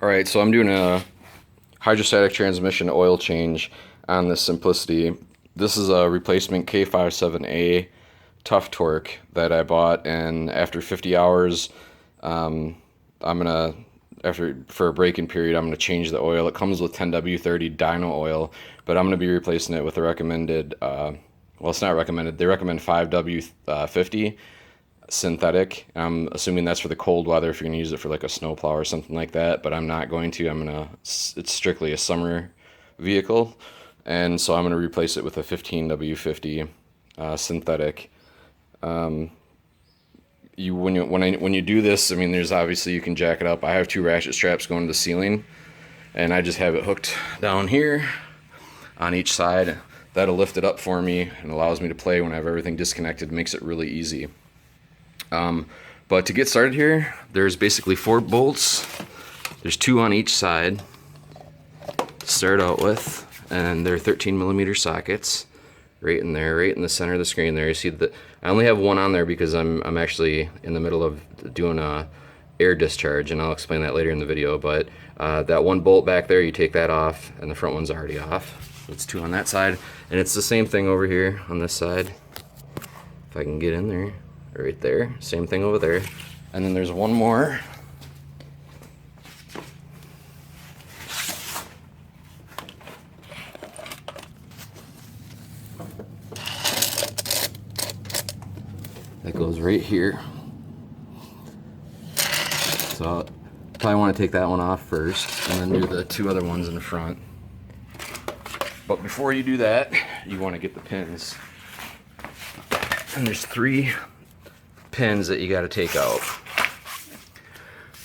Alright, so I'm doing a hydrostatic transmission oil change on the Simplicity. This is a replacement K57A Tuff Torq that I bought, and after 50 hours, for a break-in period, I'm gonna change the oil. It comes with 10W30 dyno oil, but I'm gonna be replacing it with a recommended, well, it's not recommended, they recommend 5W50 synthetic. I'm assuming that's for the cold weather if you're gonna use it for like a snowplow or something like that, but I'm not going to. It's strictly a summer vehicle, and so I'm gonna replace it with a 15W50 synthetic. When you do this, I mean, there's obviously, you can jack it up. I have two ratchet straps going to the ceiling, and I just have it hooked down here on each side. That'll lift it up for me and allows me to play when I have everything disconnected. Makes it really easy. But to get started here, there's basically 4 bolts. There's 2 on each side to start out with, and they're 13mm sockets right in there, right in the center of the screen there. You see that I only have 1 on there because I'm actually in the middle of doing a air discharge, and I'll explain that later in the video. But that 1 bolt back there, you take that off, and the front one's already off. It's 2 on that side, and it's the same thing over here on this side. If I can get in there. Right there, same thing over there. And then there's 1 more. That goes right here. So I'll probably want to take that one off first and then do the 2 other ones in the front. But before you do that, you want to get the pins. And there's 3 pins that you got to take out.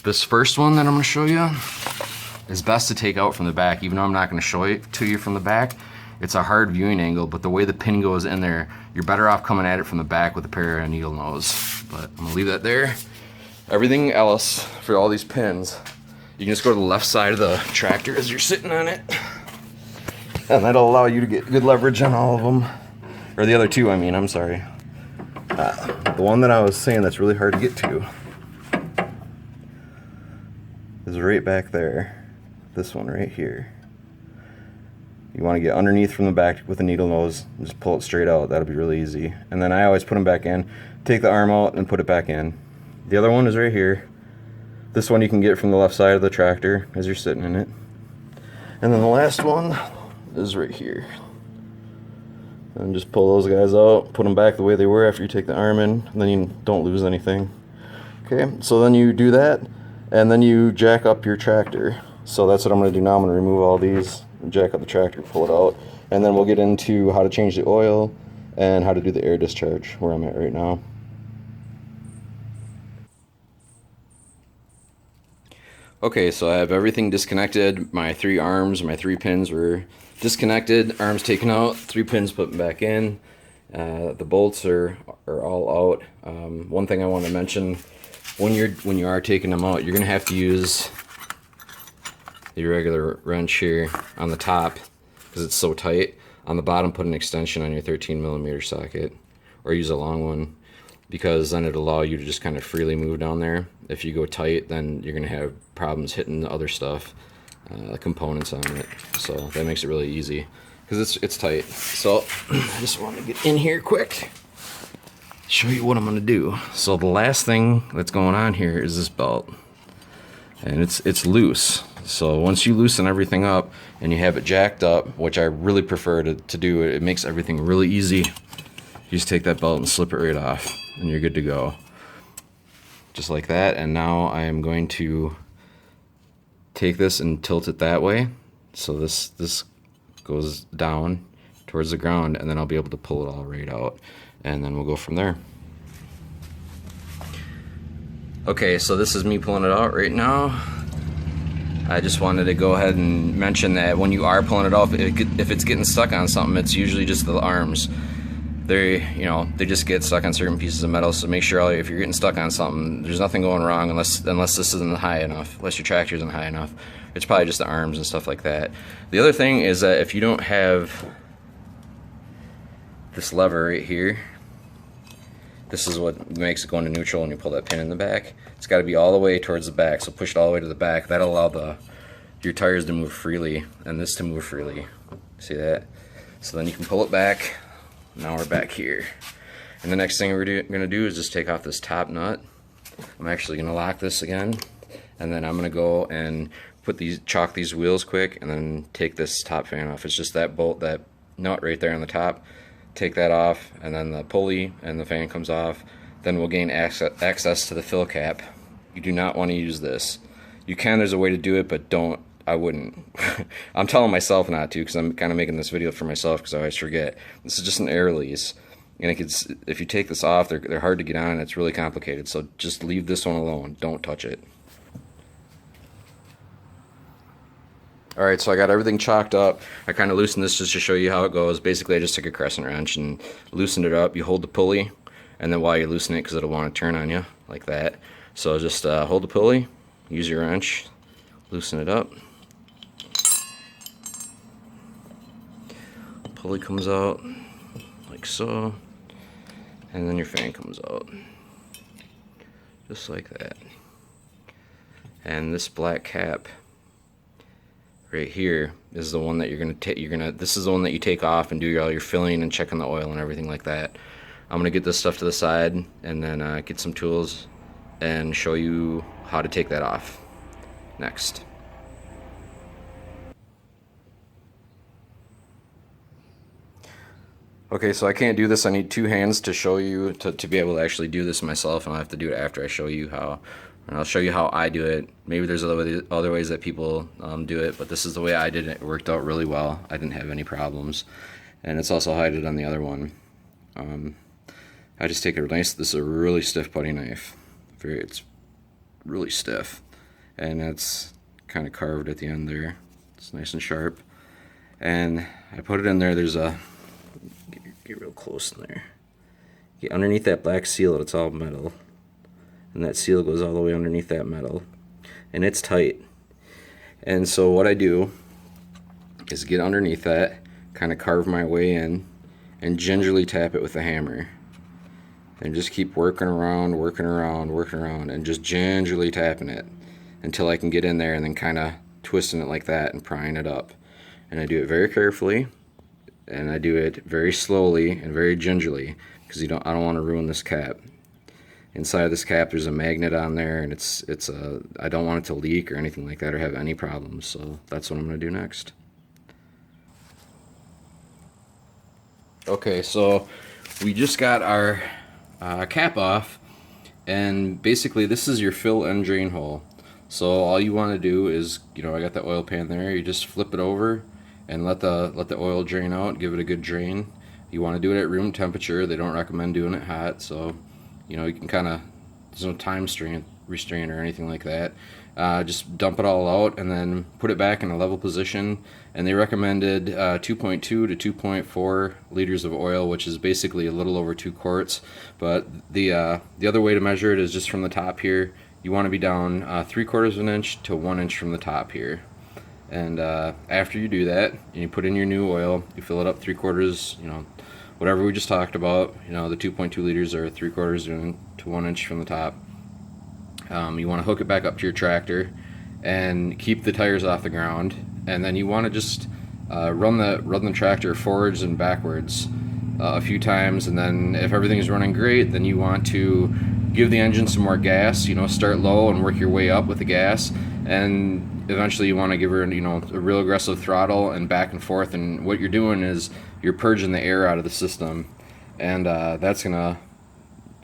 This first one that I'm going to show you is best to take out from the back, even though I'm not going to show it to you from the back. It's a hard viewing angle, but the way the pin goes in there, you're better off coming at it from the back with a pair of needle nose. But I'm going to leave that there. Everything else for all these pins, you can just go to the left side of the tractor as you're sitting on it, and that'll allow you to get good leverage on all of them. Or the other 2, I mean, I'm sorry. The one that I was saying that's really hard to get to is right back there. This one right here. You want to get underneath from the back with a needle nose and just pull it straight out. That'll be really easy. And then I always put them back in. Take the arm out and put it back in. The other one is right here. This one you can get from the left side of the tractor as you're sitting in it. And then the last one is right here. And just pull those guys out, put them back the way they were after you take the arm in, and then you don't lose anything. Okay, so then you do that, and then you jack up your tractor. So that's what I'm going to do now. I'm going to remove all these, jack up the tractor, pull it out, and then we'll get into how to change the oil and how to do the air discharge, where I'm at right now. Okay, so I have everything disconnected. My 3 arms, my 3 pins were disconnected, arms taken out, 3 pins put back in. The bolts are all out. One thing I want to mention, when you are taking them out, you're going to have to use the regular wrench here on the top because it's so tight. On the bottom, put an extension on your 13mm socket, or use a long one, because then it'll allow you to just kind of freely move down there. If you go tight, then you're going to have problems hitting the other stuff, components on it. So that makes it really easy because it's tight. So I just want to get in here quick, show you what I'm going to do. So the last thing that's going on here is this belt, and it's loose. So once you loosen everything up and you have it jacked up, which I really prefer to do, it makes everything really easy. You just take that belt and slip it right off, and you're good to go. Just like that. And now I am going to take this and tilt it that way. So this goes down towards the ground, and then I'll be able to pull it all right out, and then we'll go from there. Okay, so this is me pulling it out right now. I just wanted to go ahead and mention that when you are pulling it off, if it's getting stuck on something, it's usually just the arms. They just get stuck on certain pieces of metal, so make sure if you're getting stuck on something, there's nothing going wrong unless this isn't high enough, unless your tractor isn't high enough. It's probably just the arms and stuff like that. The other thing is that if you don't have this lever right here, This is what makes it go into neutral when you pull that pin in the back. It's got to be all the way towards the back, so push it all the way to the back. That'll allow your tires to move freely and this to move freely. See that? So then you can pull it back. Now we're back here. And the next thing we're going to do is just take off this top nut. I'm actually going to lock this again, and then I'm going to go and chalk these wheels quick, and then take this top fan off. It's just that bolt, that nut right there on the top. Take that off, and then the pulley and the fan comes off. Then we'll gain access to the fill cap. You do not want to use this. You can, there's a way to do it, but don't. I wouldn't. I'm telling myself not to, because I'm kind of making this video for myself, because I always forget. This is just an air lease, and if you take this off, they're hard to get on, and it's really complicated. So just leave this one alone. Don't touch it. Alright, so I got everything chalked up. I kind of loosened this just to show you how it goes. Basically, I just took a crescent wrench and loosened it up. You hold the pulley, and then while you loosen it, because it'll want to turn on you, like that. So just hold the pulley, use your wrench, loosen it up. Pulley comes out, like so. And then your fan comes out. Just like that. And this black cap right here is the one that you're gonna take. This is the one that you take off and do all your filling and checking the oil and everything like that. I'm gonna get this stuff to the side and then get some tools and show you how to take that off next. Okay, so I can't do this. I need two hands to show you to be able to actually do this myself, and I'll have to do it after I show you how. And I'll show you how I do it. Maybe there's other ways that people do it, but this is the way I did it. It worked out really well. I didn't have any problems. And it's also how I did on the other one. I just take this is a really stiff putty knife. It's really stiff. And it's kind of carved at the end there. It's nice and sharp. And I put it in there. There's a, get real close in there. Get underneath that black seal, it's all metal. And that seal goes all the way underneath that metal, and it's tight. And so what I do is get underneath that, kind of carve my way in, and gingerly tap it with a hammer, and just keep working around, and just gingerly tapping it until I can get in there, and then kind of twisting it like that and prying it up. And I do it very carefully, and I do it very slowly and very gingerly, because I don't want to ruin this cap. Inside of this cap there's a magnet on there, and I don't want it to leak or anything like that or have any problems, so that's what I'm going to do next. Okay, so we just got our cap off, and basically this is your fill and drain hole. So all you want to do is, I got the oil pan there, you just flip it over and let the oil drain out, give it a good drain. You want to do it at room temperature. They don't recommend doing it hot, so you can kind of, there's no time restraint or anything like that. Just dump it all out and then put it back in a level position. And they recommended 2.2 to 2.4 liters of oil, which is basically a little over 2 quarts. But the other way to measure it is just from the top here. You want to be down 3/4 of an inch to 1 inch from the top here. And after you do that, you put in your new oil. You fill it up 3/4, whatever we just talked about, the 2.2 liters are 3/4 to 1 inch from the top. You want to hook it back up to your tractor and keep the tires off the ground, and then you want to just run the tractor forwards and backwards a few times, and then if everything is running great, then you want to give the engine some more gas. Start low and work your way up with the gas, and eventually you want to give her a real aggressive throttle and back and forth. And what you're doing is you're purging the air out of the system, and that's gonna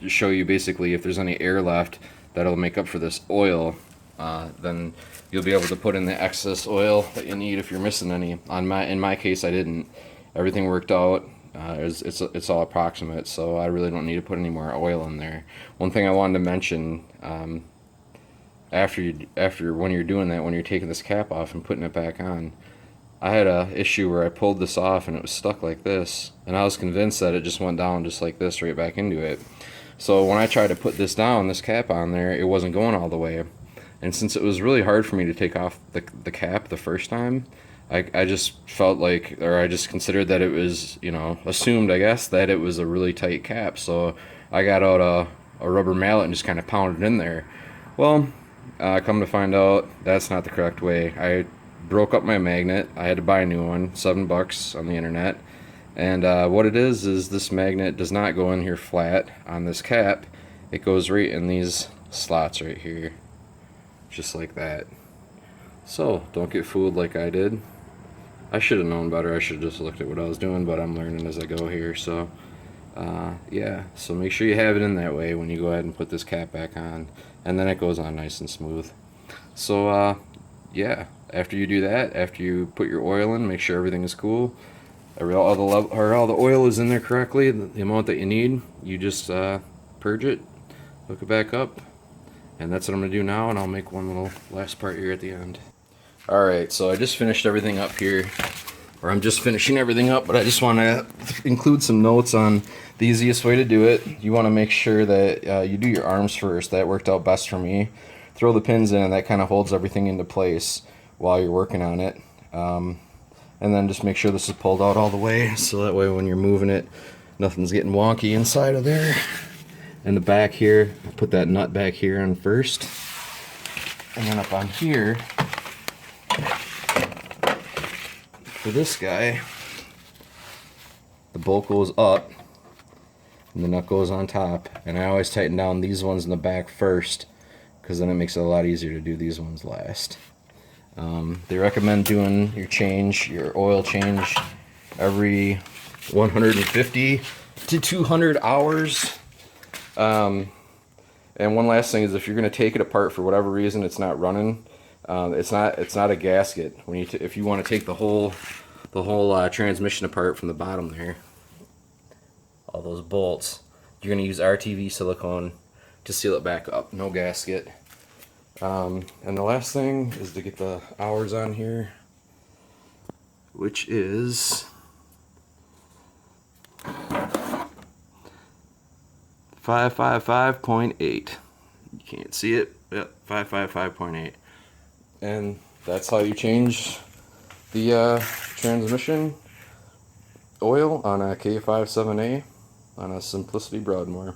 show you basically if there's any air left that'll make up for this oil. Then you'll be able to put in the excess oil that you need if you're missing any. In my case, I didn't. Everything worked out. It's all approximate, so I really don't need to put any more oil in there. One thing I wanted to mention, after when you're doing that, when you're taking this cap off and putting it back on, I had a issue where I pulled this off and it was stuck like this, and I was convinced that it just went down just like this right back into it. So when I tried to put this cap on there, it wasn't going all the way. And since it was really hard for me to take off the cap the first time, I just felt like, or I just considered that it was, assumed, I guess, that it was a really tight cap. So I got out a rubber mallet and just kind of pounded in there. Well, come to find out, that's not the correct way. I broke up my magnet. I had to buy a new one, $7 on the internet. And what it is this magnet does not go in here flat on this cap. It goes right in these slots right here, just like that. So don't get fooled like I did. I should have known better. I should have just looked at what I was doing, but I'm learning as I go here. So yeah, so make sure you have it in that way when you go ahead and put this cap back on, and then it goes on nice and smooth. So yeah, after you do that, after you put your oil in, make sure everything is cool, all the oil is in there correctly, the amount that you need. You just purge it, hook it back up, and that's what I'm gonna do now. And I'll make one little last part here at the end. Alright, so I just finished everything up here, or I'm just finishing everything up, but I just want to include some notes on the easiest way to do it. You want to make sure that you do your arms first. That worked out best for me. Throw the pins in, and that kind of holds everything into place while you're working on it. And then just make sure this is pulled out all the way, so that way when you're moving it, nothing's getting wonky inside of there. And the back here, put that nut back here on first, and then up on here, for this guy, the bolt goes up and the nut goes on top, and I always tighten down these ones in the back first, because then it makes it a lot easier to do these ones last. They recommend doing your oil change every 150 to 200 hours. And one last thing is, if you're going to take it apart for whatever reason it's not running, it's not a gasket. If you want to take the whole transmission apart from the bottom there, all those bolts, you're going to use RTV silicone to seal it back up. No gasket. And the last thing is to get the hours on here, which is 555.8. You can't see it. Yep, 555.8. And that's how you change the transmission oil on a K57A on a Simplicity Broadmoor.